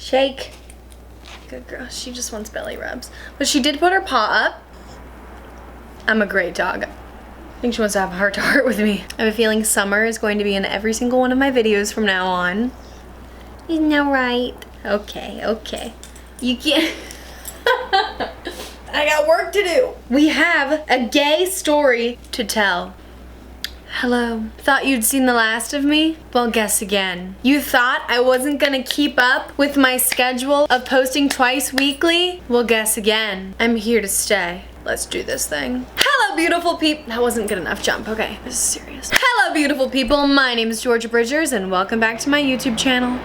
Shake. Good girl. She just wants belly rubs. But she did put her paw up. I'm a great dog. I think she wants to have heart to heart with me. I have a feeling Summer is going to be in every single one of my videos from now on. Isn't that right? Okay, okay. You can't. I got work to do. We have a gay story to tell. Hello. Thought you'd seen the last of me? Well, guess again. You thought I wasn't gonna keep up with my schedule of posting twice weekly? Well, guess again. I'm here to stay. Let's do this thing. Hello, beautiful people. That wasn't good enough jump. Okay, this is serious. Hello, beautiful people. My name is Georgia Bridgers, and welcome back to my YouTube channel.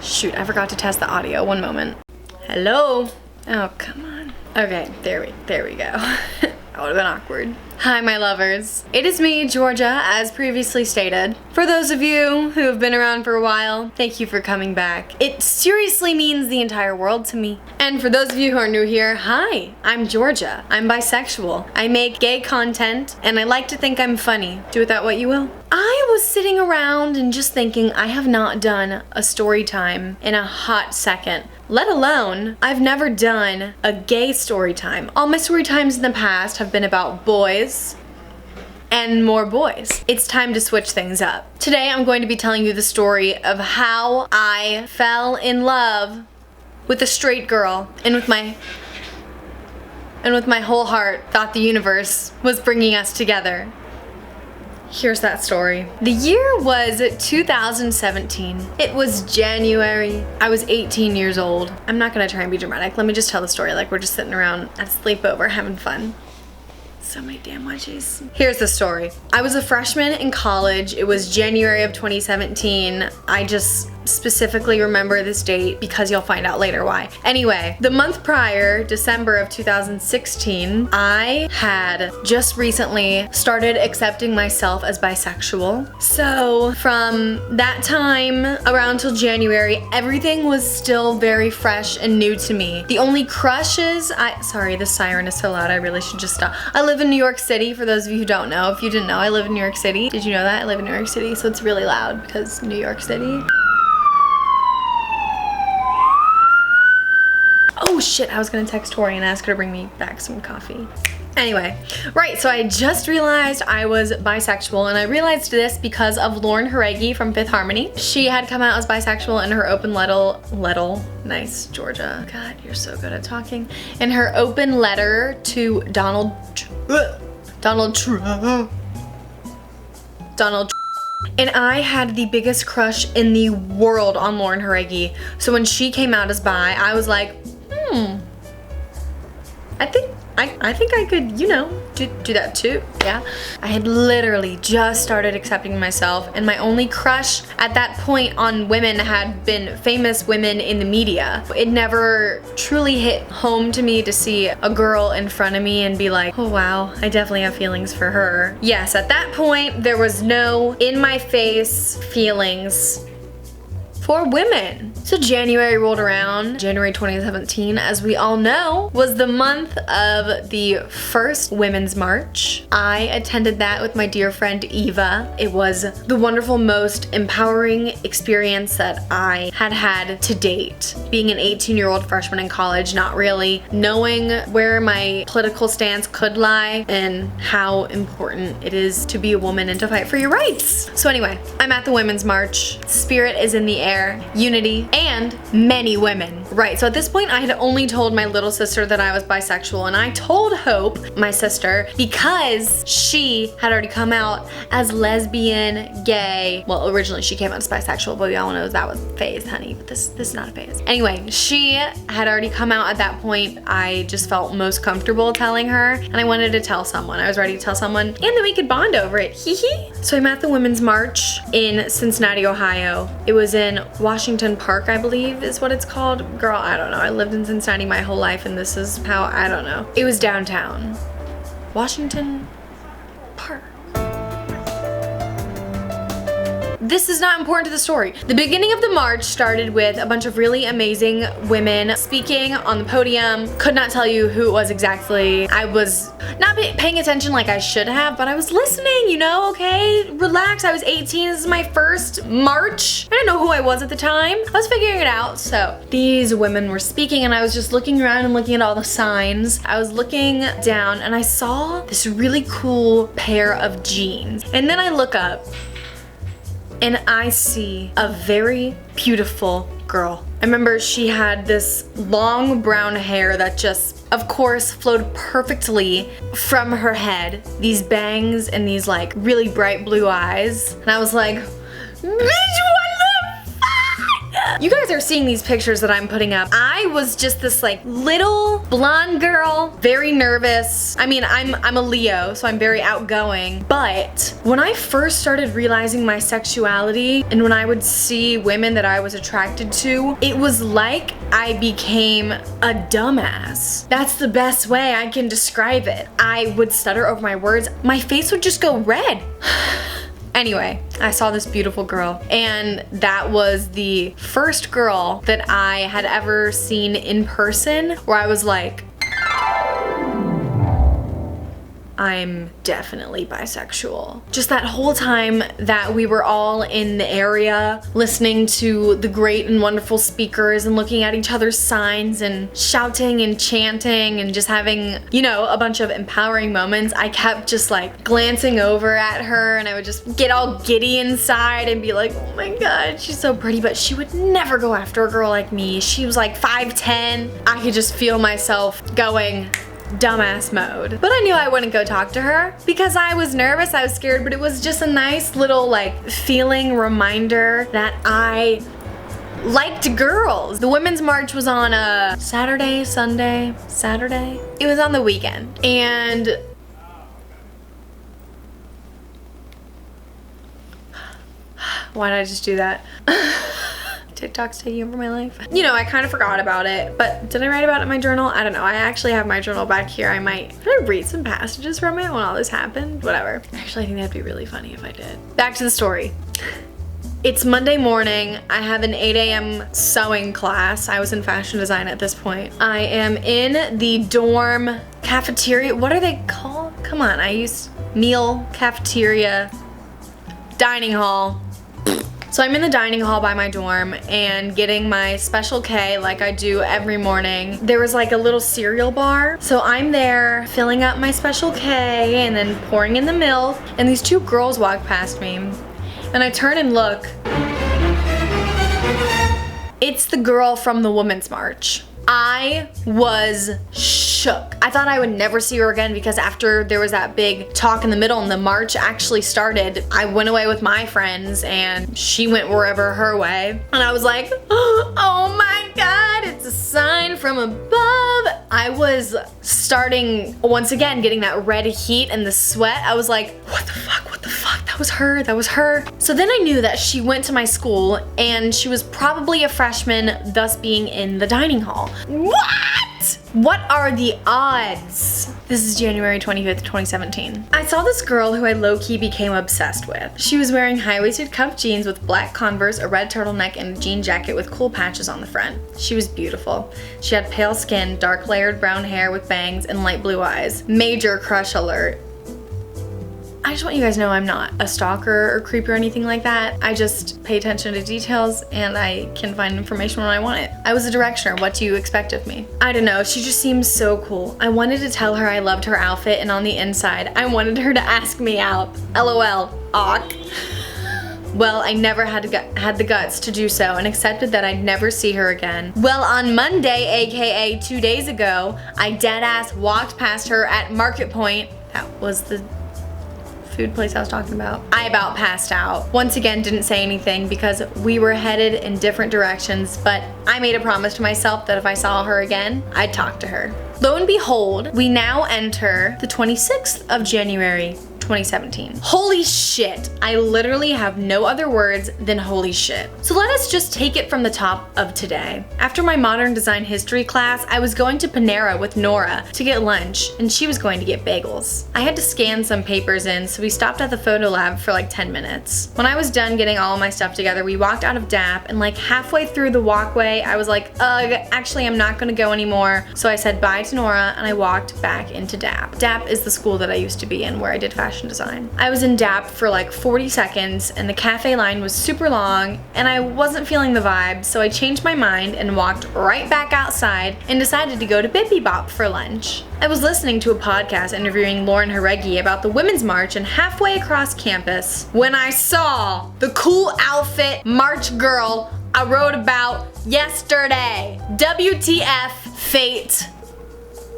Shoot, I forgot to test the audio. One moment. Hello. Oh, come on. Okay, there we go. That would have been awkward. Hi, my lovers. It is me, Georgia, as previously stated. For those of you who have been around for a while, thank you for coming back. It seriously means the entire world to me. And for those of you who are new here, hi, I'm Georgia. I'm bisexual. I make gay content, and I like to think I'm funny. Do with that what you will. I was sitting around and just thinking I have not done a story time in a hot second. Let alone, I've never done a gay story time. All my story times in the past have been about boys and more boys. It's time to switch things up. Today I'm going to be telling you the story of how I fell in love with a straight girl and with my whole heart thought the universe was bringing us together. Here's that story. The year was 2017. It was January. I was 18 years old. I'm not gonna try and be dramatic. Let me just tell the story like we're just sitting around at a sleepover having fun. So many damn wedgies. Here's the story. I was a freshman in college. It was January of 2017. I just specifically remember this date because you'll find out later why. Anyway, the month prior, December of 2016, I had just recently started accepting myself as bisexual. So from that time around till January, everything was still very fresh and new to me. The only crushes sorry, the siren is so loud, I really should just stop. I live in New York City, for those of you who don't know. If you didn't know, I live in New York City. Did you know that? I live in New York City, so it's really loud because New York City. Oh shit, I was gonna text Tori and ask her to bring me back some coffee. Anyway, right, so I just realized I was bisexual, and I realized this because of Lauren Haregi from Fifth Harmony. She had come out as bisexual in her open nice, Georgia. God, you're so good at talking. In her open letter to Donald Trump. And I had the biggest crush in the world on Lauren Haregi. So when she came out as bi, I was like, I think I could, you know, do that too, yeah. I had literally just started accepting myself, and my only crush at that point on women had been famous women in the media. It never truly hit home to me to see a girl in front of me and be like, oh wow, I definitely have feelings for her. Yes, at that point, there was no in-my-face feelings for women. So January rolled around. January 2017, as we all know, was the month of the first Women's March. I attended that with my dear friend Eva. It was the wonderful, most empowering experience that I had to date. Being an 18-year-old freshman in college, not really knowing where my political stance could lie and how important it is to be a woman and to fight for your rights. So anyway, I'm at the Women's March. Spirit is in the air, unity, and many women. Right, so at this point I had only told my little sister that I was bisexual, and I told Hope, my sister, because she had already come out as lesbian, gay. Well, originally she came out as bisexual, but we all know that was a phase, honey, but this is not a phase. Anyway, she had already come out at that point. I just felt most comfortable telling her, and I wanted to tell someone. I was ready to tell someone, and then we could bond over it, hee hee. So I'm at the Women's March in Cincinnati, Ohio. It was in Washington Park, I believe is what it's called. Girl, I don't know. I lived in Cincinnati my whole life, and this is how, I don't know. It was downtown. Washington Park. this is not important to the story. The beginning of the march started with a bunch of really amazing women speaking on the podium. Could not tell you who it was exactly. I was not paying attention like I should have, but I was listening, you know, okay? Relax, I was 18, this is my first march. I didn't know who I was at the time. I was figuring it out. So these women were speaking and I was just looking around and looking at all the signs. I was looking down and I saw this really cool pair of jeans. And then I look up and I see a very beautiful girl. I remember she had this long brown hair that just, of course, flowed perfectly from her head. These bangs and these like really bright blue eyes. And I was like, bitch, what the fuck? You guys are seeing these pictures that I'm putting up. I was just this like little blonde girl, very nervous. I mean, I'm a Leo, so I'm very outgoing. But when I first started realizing my sexuality and when I would see women that I was attracted to, it was like I became a dumbass. That's the best way I can describe it. I would stutter over my words. My face would just go red. Anyway, I saw this beautiful girl, and that was the first girl that I had ever seen in person where I was like, I'm definitely bisexual. Just that whole time that we were all in the area listening to the great and wonderful speakers and looking at each other's signs and shouting and chanting and just having, you know, a bunch of empowering moments, I kept just like glancing over at her and I would just get all giddy inside and be like, oh my god, she's so pretty, but she would never go after a girl like me. She was like 5'10". I could just feel myself going dumbass mode. But I knew I wouldn't go talk to her because I was nervous, I was scared, but it was just a nice little like feeling reminder that I liked girls. The Women's March was on a Saturday. It was on the weekend. And why did I just do that? TikTok's taking over my life. You know, I kind of forgot about it, but did I write about it in my journal? I don't know. I actually have my journal back here. I might read some passages from it when all this happened. Whatever. Actually, I think that'd be really funny if I did. Back to the story. It's Monday morning. I have an 8 a.m. sewing class. I was in fashion design at this point. I am in the dorm cafeteria. What are they called? Come on, I used meal, cafeteria, dining hall. So I'm in the dining hall by my dorm and getting my Special K like I do every morning. There was like a little cereal bar. So I'm there filling up my Special K and then pouring in the milk. And these two girls walk past me. And I turn and look. It's the girl from the Women's March. I was shook. I thought I would never see her again because after there was that big talk in the middle and the march actually started, I went away with my friends and she went wherever her way. And I was like, oh my god, it's a sign from above. I was starting, once again, getting that red heat and the sweat. I was like, what the fuck, what the fuck? That was her, that was her. So then I knew that she went to my school and she was probably a freshman, thus being in the dining hall. What? What are the odds? This is January 25th, 2017. I saw this girl who I low-key became obsessed with. She was wearing high-waisted cuffed jeans with black Converse, a red turtleneck, and a jean jacket with cool patches on the front. She was beautiful. She had pale skin, dark layered brown hair with bangs, and light blue eyes. Major crush alert. I just want you guys to know I'm not a stalker or creep or anything like that. I just pay attention to details and I can find information when I want it. I was a directioner. What do you expect of me? I don't know. She just seems so cool. I wanted to tell her I loved her outfit, and on the inside, I wanted her to ask me out. LOL. Awk. Well, I never had the guts to do so and accepted that I'd never see her again. Well, on Monday, aka 2 days ago, I deadass walked past her at Market Point. That was the food place I was talking about. I about passed out. Once again, didn't say anything because we were headed in different directions, but I made a promise to myself that if I saw her again, I'd talk to her. Lo and behold, we now enter the 26th of January, 2017. Holy shit. I literally have no other words than holy shit. So let us just take it from the top of today. After my modern design history class, I was going to Panera with Nora to get lunch, and she was going to get bagels. I had to scan some papers in, so we stopped at the photo lab for like 10 minutes. When I was done getting all of my stuff together, we walked out of DAP, and like halfway through the walkway, I was like, ugh, actually I'm not gonna go anymore. So I said bye to Nora, and I walked back into DAP. DAP is the school that I used to be in where I did fashion design. I was in DAP for like 40 seconds, and the cafe line was super long, and I wasn't feeling the vibe, so I changed my mind and walked right back outside and decided to go to Bippy Bop for lunch. I was listening to a podcast interviewing Lauren Jareggi about the Women's March, and halfway across campus, when I saw the cool outfit March girl I wrote about yesterday. WTF fate.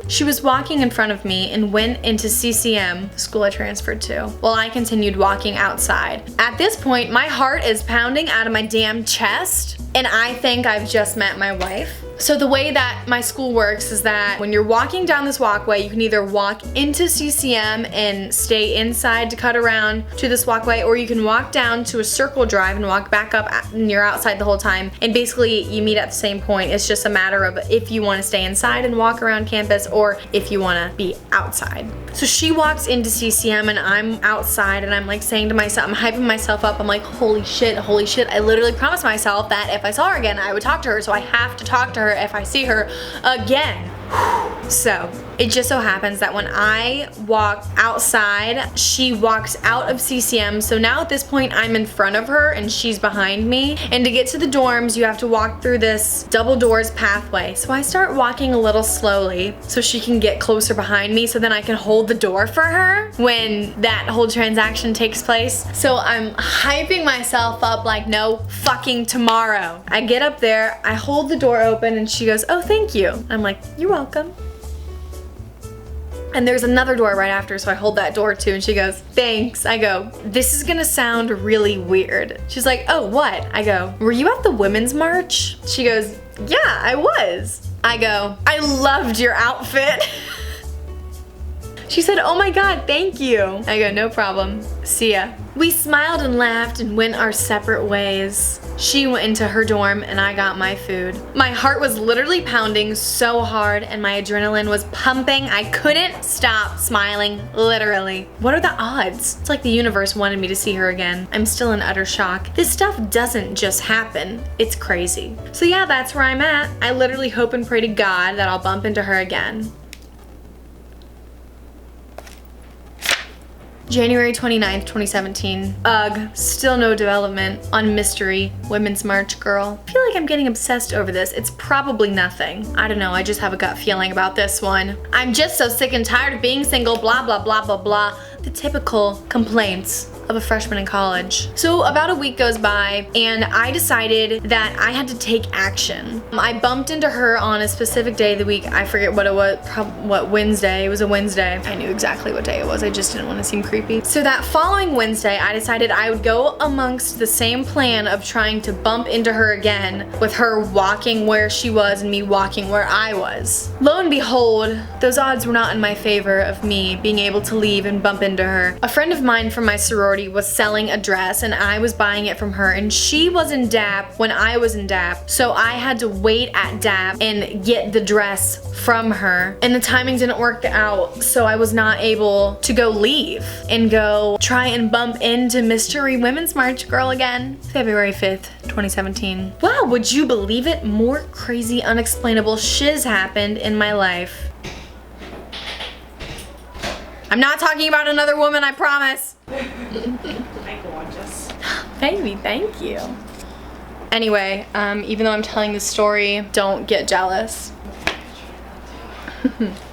She was walking in front of me and went into CCM, the school I transferred to, while I continued walking outside. At this point, my heart is pounding out of my damn chest, and I think I've just met my wife. So the way that my school works is that when you're walking down this walkway, you can either walk into CCM and stay inside to cut around to this walkway, or you can walk down to a circle drive and walk back up and you're outside the whole time. And basically you meet at the same point. It's just a matter of if you want to stay inside and walk around campus or if you want to be outside. So she walks into CCM and I'm outside and I'm like saying to myself, I'm hyping myself up. I'm like, holy shit, holy shit. I literally promised myself that if I saw her again, I would talk to her. So I have to talk to her if I see her again. So it just so happens that when I walk outside, she walks out of CCM. So now at this point, I'm in front of her and she's behind me. And to get to the dorms, you have to walk through this double doors pathway. So I start walking a little slowly so she can get closer behind me, so then I can hold the door for her when that whole transaction takes place. So I'm hyping myself up like no fucking tomorrow. I get up there, I hold the door open, and she goes, oh, thank you. I'm like, you're welcome. And there's another door right after, so I hold that door too, and she goes, thanks. I go, this is gonna sound really weird. She's like, oh, what? I go, were you at the Women's March? She goes, yeah, I was. I go, I loved your outfit. She said, oh my God, thank you. I go, no problem. See ya. We smiled and laughed and went our separate ways. She went into her dorm and I got my food. My heart was literally pounding so hard and my adrenaline was pumping. I couldn't stop smiling, literally. What are the odds? It's like the universe wanted me to see her again. I'm still in utter shock. This stuff doesn't just happen. It's crazy. So yeah, that's where I'm at. I literally hope and pray to God that I'll bump into her again. January 29th, 2017. Ugh, still no development on mystery Women's March girl. I feel like I'm getting obsessed over this. It's probably nothing. I don't know, I just have a gut feeling about this one. I'm just so sick and tired of being single, blah, blah, blah, blah, blah. The typical complaints of a freshman in college. So about a week goes by and I decided that I had to take action. I bumped into her on a specific day of the week. I forget what it was, what Wednesday. It was a Wednesday. I knew exactly what day it was. I just didn't want to seem creepy. So that following Wednesday, I decided I would go amongst the same plan of trying to bump into her again, with her walking where she was and me walking where I was. Lo and behold, those odds were not in my favor of me being able to leave and bump into her. A friend of mine from my sorority was selling a dress and I was buying it from her, and she was in DAP when I was in DAP, so I had to wait at DAP and get the dress from her, and the timing didn't work out, so I was not able to go leave and go try and bump into Mystery Women's March girl again. February 5th, 2017. Wow, would you believe it? More crazy, unexplainable shiz happened in my life. I'm not talking about another woman, I promise. Hi, gorgeous. Baby, thank you. Anyway, even though I'm telling this story, don't get jealous.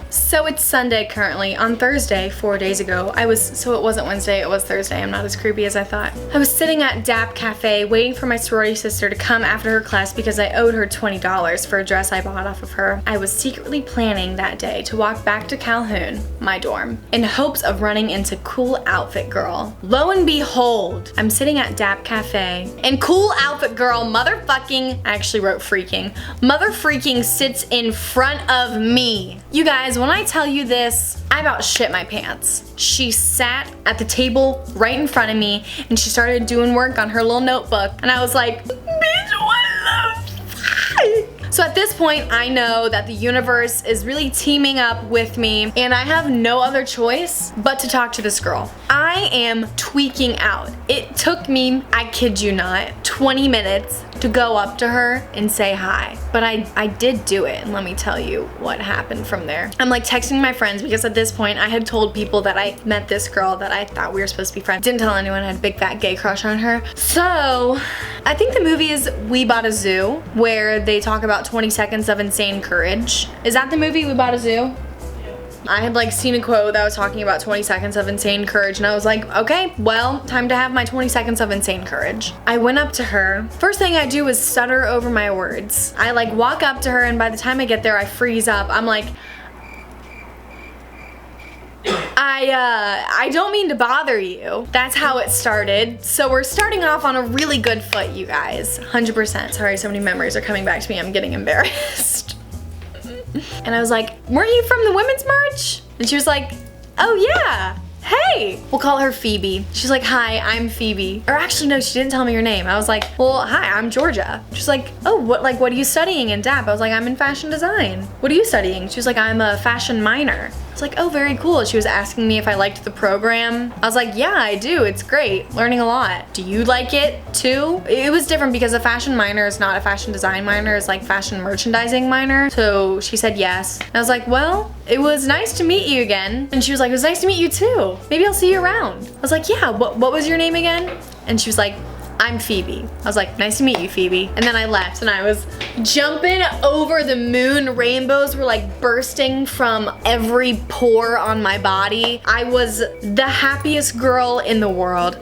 So it's Sunday currently. On Thursday, 4 days ago, so it wasn't Wednesday, it was Thursday. I'm not as creepy as I thought. I was sitting at DAP Cafe waiting for my sorority sister to come after her class because I owed her $20 for a dress I bought off of her. I was secretly planning that day to walk back to Calhoun, my dorm, in hopes of running into Cool Outfit Girl. Lo and behold, I'm sitting at DAP Cafe and Cool Outfit Girl motherfucking, I actually wrote freaking, mother freaking sits in front of me. You guys, when I tell you this, I about shit my pants. She sat at the table right in front of me and she started doing work on her little notebook. And I was like, bitch, what the fuck? So at this point, I know that the universe is really teaming up with me and I have no other choice but to talk to this girl. I am tweaking out. It took me, I kid you not, 20 minutes to go up to her and say hi. But I did do it, and let me tell you what happened from there. I'm like texting my friends because at this point I had told people that I met this girl that I thought we were supposed to be friends. Didn't tell anyone I had a big fat gay crush on her. So I think the movie is We Bought a Zoo, where they talk about 20 seconds of insane courage. Is that the movie We Bought a Zoo? I had like seen a quote that was talking about 20 seconds of insane courage and I was like, okay, well, time to have my 20 seconds of insane courage. I went up to her. First thing I do is stutter over my words. I like walk up to her and by the time I get there, I freeze up. I'm like, I don't mean to bother you. That's how it started. So we're starting off on a really good foot, you guys. 100%. Sorry, so many memories are coming back to me. I'm getting embarrassed. And I was like, weren't you from the Women's March? And she was like, oh yeah, hey. We'll call her Phoebe. She's like, hi, I'm Phoebe. Or actually, no, she didn't tell me her name. I was like, well, hi, I'm Georgia. She's like, oh, what are you studying in DAP? I was like, I'm in fashion design. What are you studying? She was like, I'm a fashion minor. I was like, oh, very cool. She was asking me if I liked the program. I was like, yeah, I do. It's great. Learning a lot. Do you like it too? It was different because a fashion minor is not a fashion design minor. It's like fashion merchandising minor. So she said yes. And I was like, well, it was nice to meet you again. And she was like, it was nice to meet you too. Maybe I'll see you around. I was like, yeah, what was your name again? And she was like, I'm Phoebe. I was like, nice to meet you, Phoebe. And then I left and I was jumping over the moon. Rainbows were like bursting from every pore on my body. I was the happiest girl in the world.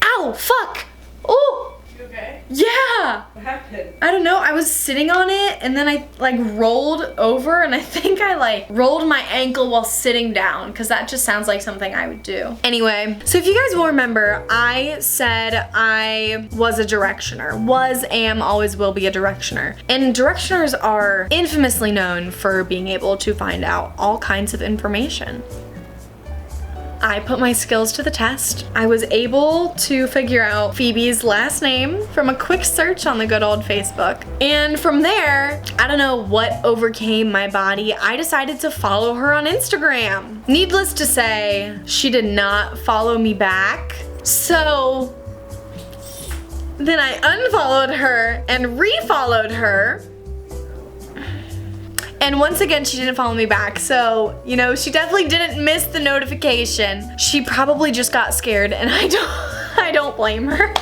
Ow, fuck. Oh. You okay? Yeah. What happened? I don't know. I was sitting on it and then I like rolled over and I think I like rolled my ankle while sitting down because that just sounds like something I would do. Anyway, so if you guys will remember, I said I was a directioner. Was, am, always will be a directioner. And directioners are infamously known for being able to find out all kinds of information. I put my skills to the test. I was able to figure out Phoebe's last name from a quick search on the good old Facebook. And from there, I don't know what overcame my body. I decided to follow her on Instagram. Needless to say, she did not follow me back. So then I unfollowed her and refollowed her. And once again, she didn't follow me back. So, you know, she definitely didn't miss the notification. She probably just got scared and I don't blame her.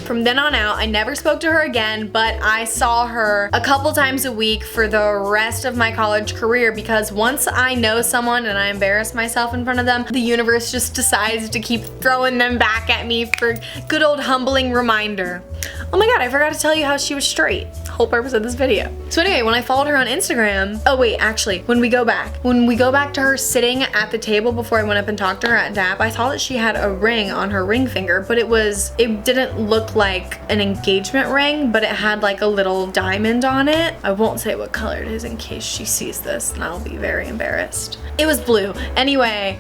From then on out, I never spoke to her again, but I saw her a couple times a week for the rest of my college career because once I know someone and I embarrass myself in front of them, the universe just decides to keep throwing them back at me for good old humbling reminder. Oh my god, I forgot to tell you how she was straight. Whole purpose of this video. So anyway, when I followed her on Instagram, oh wait, actually, when we go back to her sitting at the table before I went up and talked to her at DAP, I saw that she had a ring on her ring finger, but it didn't look like an engagement ring, but it had like a little diamond on it. I won't say what color it is in case she sees this and I'll be very embarrassed. It was blue. Anyway,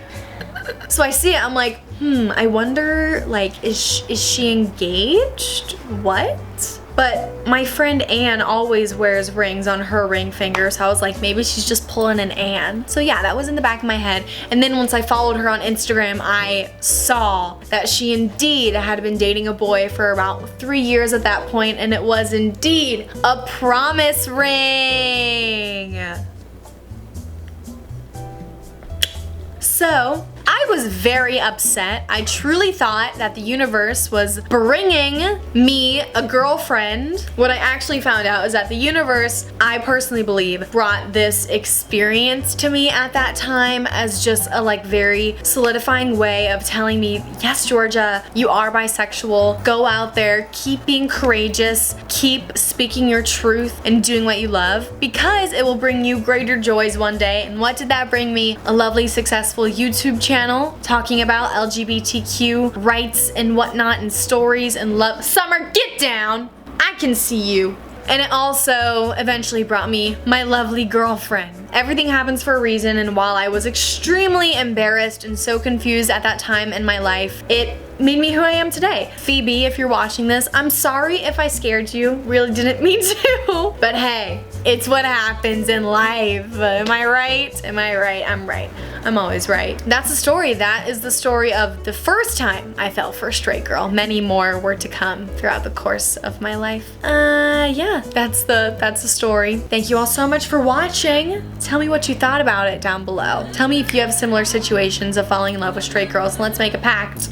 so I see it, I'm like, I wonder, like, is she engaged? What? But my friend Anne always wears rings on her ring finger, so I was like, maybe she's just pulling an Anne. So yeah, that was in the back of my head. And then once I followed her on Instagram, I saw that she indeed had been dating a boy for about 3 years at that point, and it was indeed a promise ring. So I was very upset. I truly thought that the universe was bringing me a girlfriend. What I actually found out is that the universe, I personally believe, brought this experience to me at that time as just a like very solidifying way of telling me, yes, Georgia, you are bisexual. Go out there, keep being courageous, keep speaking your truth and doing what you love because it will bring you greater joys one day. And what did that bring me? A lovely, successful YouTube channel talking about LGBTQ rights and whatnot and stories and love. Summer, get down! I can see you. And it also eventually brought me my lovely girlfriend. Everything happens for a reason, and while I was extremely embarrassed and so confused at that time in my life, it made me who I am today. Phoebe, if you're watching this, I'm sorry if I scared you. Really didn't mean to. But hey, it's what happens in life. Am I right? Am I right? I'm right. I'm always right. That's the story. That is the story of the first time I fell for a straight girl. Many more were to come throughout the course of my life. Yeah, that's the story. Thank you all so much for watching. Tell me what you thought about it down below. Tell me if you have similar situations of falling in love with straight girls, and let's make a pact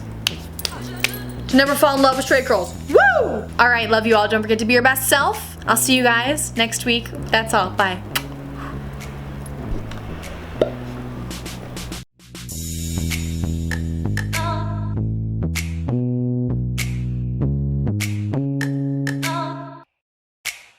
to never fall in love with straight girls. Woo! All right, love you all. Don't forget to be your best self. I'll see you guys next week. That's all. Bye.